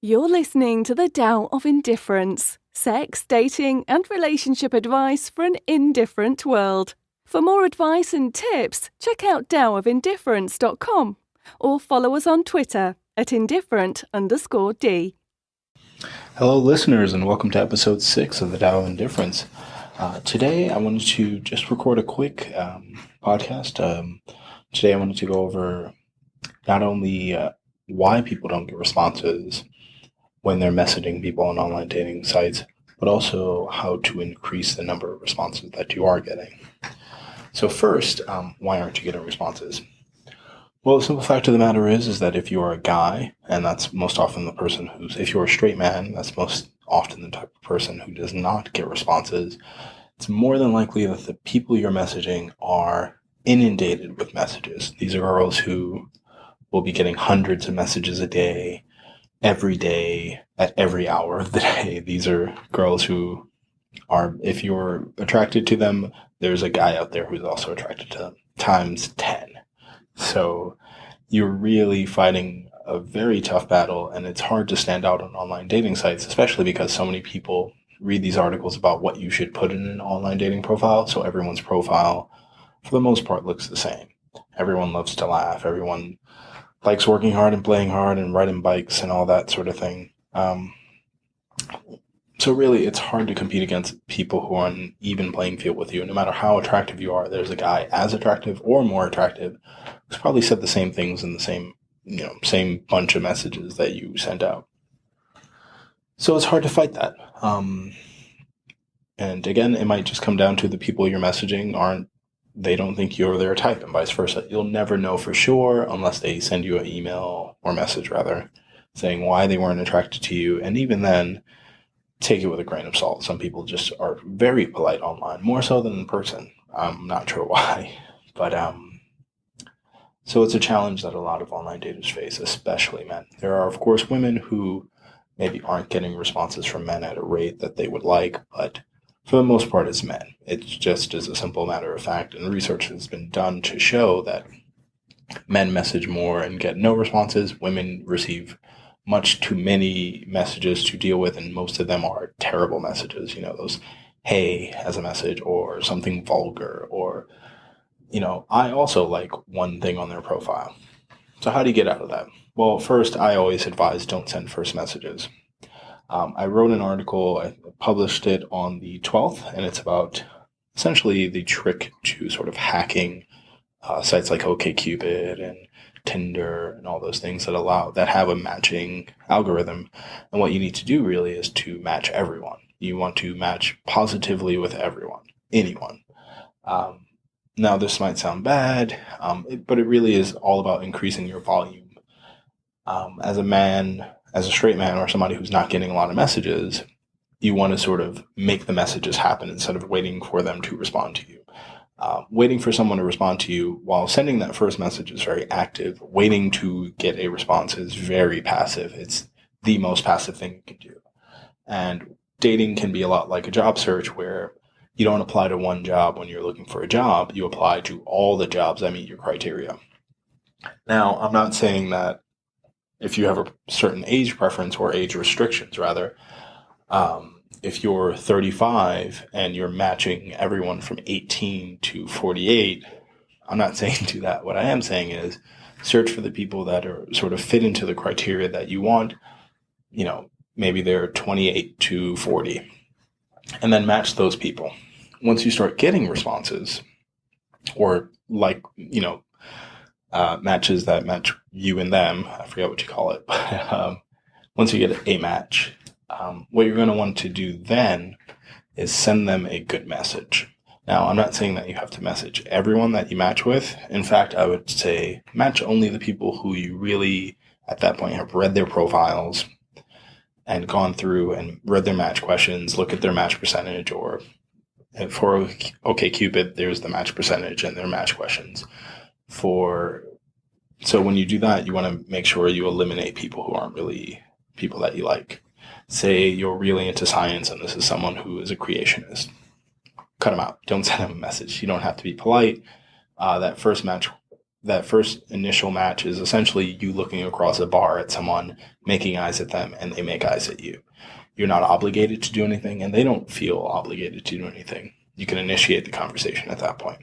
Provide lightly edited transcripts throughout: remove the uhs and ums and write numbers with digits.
You're listening to the Tao of Indifference, sex, dating, and relationship advice for an indifferent world. For more advice and tips, check out taoofindifference.com or follow us on Twitter at indifferent_D. Hello, listeners, and welcome to episode 6 of the Tao of Indifference. Today, I wanted to just record a quick podcast. Today, I wanted to go over not only why people don't get responses when they're messaging people on online dating sites, but also how to increase the number of responses that you are getting. So first, why aren't you getting responses? Well, the simple fact of the matter is that if you are a guy, and that's most often the person if you're a straight man, that's most often the type of person who does not get responses, it's more than likely that the people you're messaging are inundated with messages. These are girls who will be getting hundreds of messages a day, every day, at every hour of the day. These are girls who are, if you're attracted to them, there's a guy out there who's also attracted to them, times 10. So you're really fighting a very tough battle, and it's hard to stand out on online dating sites, especially because so many people read these articles about what you should put in an online dating profile. So everyone's profile, for the most part, looks the same. Everyone loves to laugh. Everyone likes working hard and playing hard and riding bikes and all that sort of thing. So really, it's hard to compete against people who are on an even playing field with you. No matter how attractive you are, there's a guy as attractive or more attractive who's probably said the same things in the same bunch of messages that you sent out. So it's hard to fight that. And again, it might just come down to the people you're messaging they don't think you're their type, and vice versa. You'll never know for sure unless they send you an email or message, rather, saying why they weren't attracted to you. And even then, take it with a grain of salt. Some people just are very polite online, more so than in person. I'm not sure why. But so it's a challenge that a lot of online daters face, especially men. There are, of course, women who maybe aren't getting responses from men at a rate that they would like, but for the most part, it's men. It's just as a simple matter of fact, and research has been done to show that men message more and get no responses. Women receive much too many messages to deal with, and most of them are terrible messages. Those "hey" as a message, or something vulgar, or, I also like one thing on their profile. So how do you get out of that? Well, first, I always advise don't send first messages. I wrote an article, I published it on the 12th, and it's about essentially the trick to sort of hacking sites like OkCupid and Tinder and all those things that have a matching algorithm. And what you need to do really is to match everyone. You want to match positively with everyone, anyone. Now, this might sound bad, but it really is all about increasing your volume. As a straight man or somebody who's not getting a lot of messages, you want to sort of make the messages happen instead of waiting for them to respond to you. Waiting for someone to respond to you while sending that first message is very active. Waiting to get a response is very passive. It's the most passive thing you can do. And dating can be a lot like a job search, where you don't apply to one job when you're looking for a job. You apply to all the jobs that meet your criteria. Now, I'm not saying that if you have a certain age preference or age restrictions, rather, if you're 35 and you're matching everyone from 18 to 48, I'm not saying do that. What I am saying is search for the people that are sort of fit into the criteria that you want. Maybe they're 28 to 40, and then match those people. Once you start getting responses, or matches that match you and them, I forget what you call it, but once you get a match, what you're going to want to do then is send them a good message. Now, I'm not saying that you have to message everyone that you match with. In fact, I would say match only the people who you really, at that point, have read their profiles and gone through and read their match questions, look at their match percentage, or for OkCupid, there's the match percentage and their match questions. So when you do that, you want to make sure you eliminate people who aren't really people that you like. Say you're really into science and this is someone who is a creationist. Cut them out. Don't send them a message. You don't have to be polite. That first match that first initial match is essentially you looking across a bar at someone, making eyes at them, and they make eyes at you. You're not obligated to do anything, and they don't feel obligated to do anything. You can initiate the conversation at that point.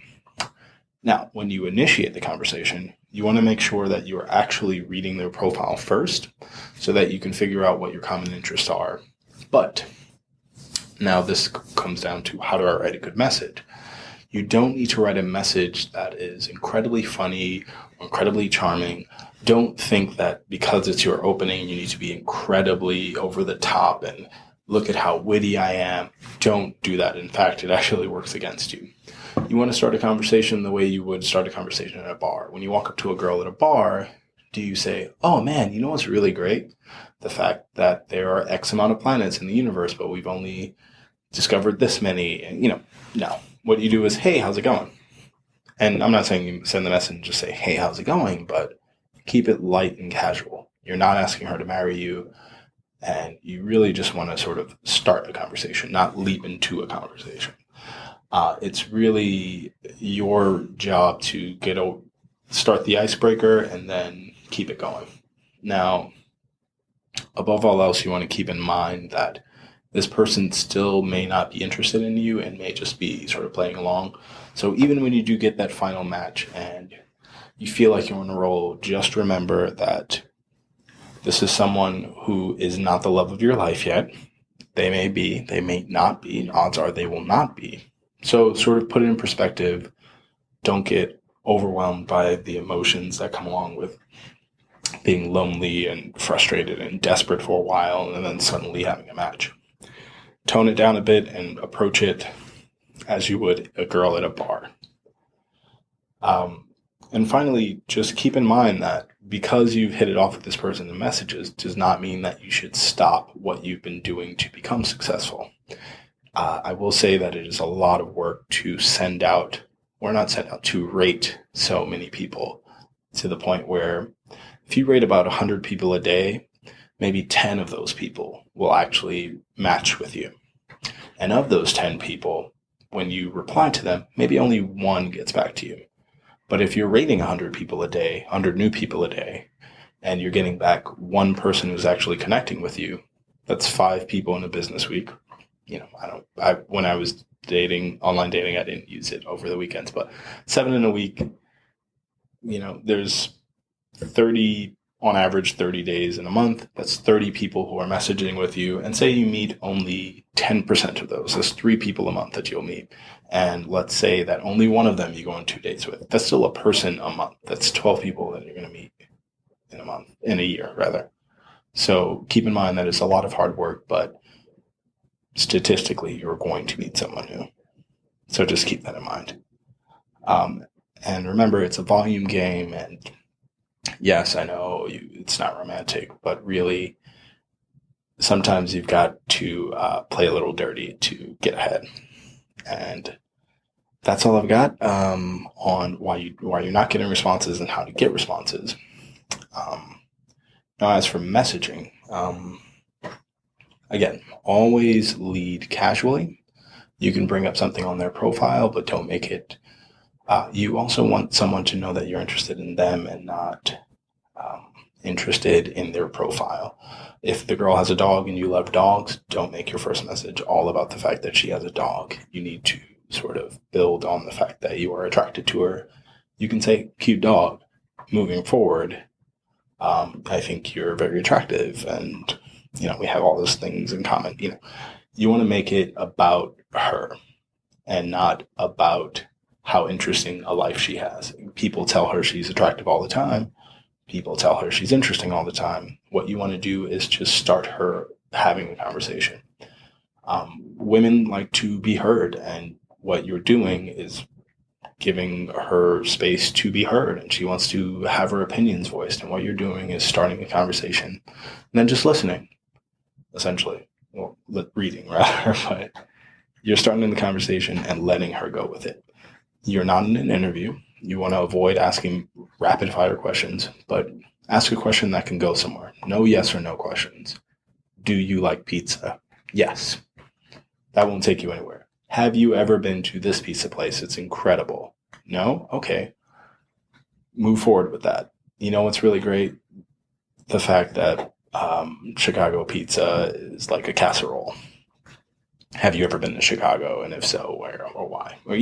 Now, when you initiate the conversation, you want to make sure that you're actually reading their profile first so that you can figure out what your common interests are. But now this comes down to how do I write a good message? You don't need to write a message that is incredibly funny or incredibly charming. Don't think that because it's your opening, you need to be incredibly over the top and look at how witty I am. Don't do that. In fact, it actually works against you. You want to start a conversation the way you would start a conversation at a bar. When you walk up to a girl at a bar, do you say, oh man, you know what's really great? The fact that there are X amount of planets in the universe, but we've only discovered this many. And, no. What you do is, hey, how's it going? And I'm not saying you send the message and just say, hey, how's it going? But keep it light and casual. You're not asking her to marry you. And you really just want to sort of start a conversation, not leap into a conversation. It's really your job to start the icebreaker and then keep it going. Now, above all else, you want to keep in mind that this person still may not be interested in you and may just be sort of playing along. So even when you do get that final match and you feel like you're on a roll, just remember that this is someone who is not the love of your life yet. They may be, they may not be. Odds are they will not be. So sort of put it in perspective. Don't get overwhelmed by the emotions that come along with being lonely and frustrated and desperate for a while and then suddenly having a match. Tone it down a bit and approach it as you would a girl at a bar. And finally, just keep in mind that because you've hit it off with this person in messages does not mean that you should stop what you've been doing to become successful. I will say that it is a lot of work to to rate so many people to the point where if you rate about 100 people a day, maybe 10 of those people will actually match with you. And of those 10 people, when you reply to them, maybe only one gets back to you. But if you're rating 100 people a day, 100 new people a day, and you're getting back one person who's actually connecting with you, that's 5 people in a business week. When I was online dating, I didn't use it over the weekends, but 7 in a week, there's 30, on average, 30 days in a month. That's 30 people who are messaging with you. And say you meet only 10% of those. That's 3 people a month that you'll meet. And let's say that only one of them you go on 2 dates with. That's still a person a month. That's 12 people that you're going to meet in a year, rather. So keep in mind that it's a lot of hard work, but statistically, you're going to meet someone new. So just keep that in mind. And remember, it's a volume game. And yes, I know it's not romantic, but really, sometimes you've got to play a little dirty to get ahead. And that's all I've got on why you're not getting responses and how to get responses. Now, as for messaging, again, always lead casually. You can bring up something on their profile, but don't make it. You also want someone to know that you're interested in them and not interested in their profile. If the girl has a dog and you love dogs, don't make your first message all about the fact that she has a dog. You need to sort of build on the fact that you are attracted to her. You can say, cute dog. Moving forward, I think you're very attractive and, we have all those things in common. You want to make it about her and not about how interesting a life she has. People tell her she's attractive all the time. People tell her she's interesting all the time. What you want to do is just start her having a conversation. Women like to be heard, and what you're doing is giving her space to be heard, and she wants to have her opinions voiced. And what you're doing is starting a conversation and then just listening, essentially. Well, reading, rather, but you're starting the conversation and letting her go with it. You're not in an interview. You want to avoid asking rapid fire questions, but ask a question that can go somewhere. No yes or no questions. Do you like pizza? Yes. That won't take you anywhere. Have you ever been to this pizza place? It's incredible. No? Okay. move forward with that. You know what's really great? The fact that Chicago pizza is like a casserole. Have you ever been to Chicago? And if so, where or why? Or,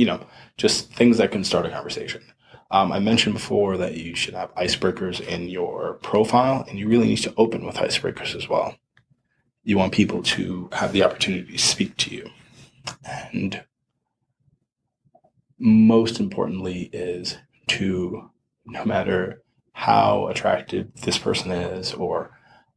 just things that can start a conversation. I mentioned before that you should have icebreakers in your profile, and you really need to open with icebreakers as well. You want people to have the opportunity to speak to you. And most importantly is to, no matter how attractive this person is or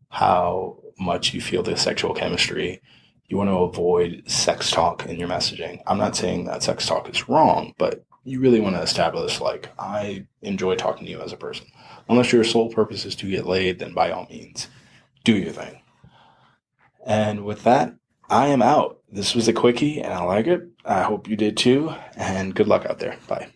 how much you feel the sexual chemistry, you want to avoid sex talk in your messaging. I'm not saying that sex talk is wrong, but you really want to establish, like, I enjoy talking to you as a person. Unless your sole purpose is to get laid, then by all means, do your thing. And with that, I am out. This was a quickie, and I like it. I hope you did too, and good luck out there. Bye.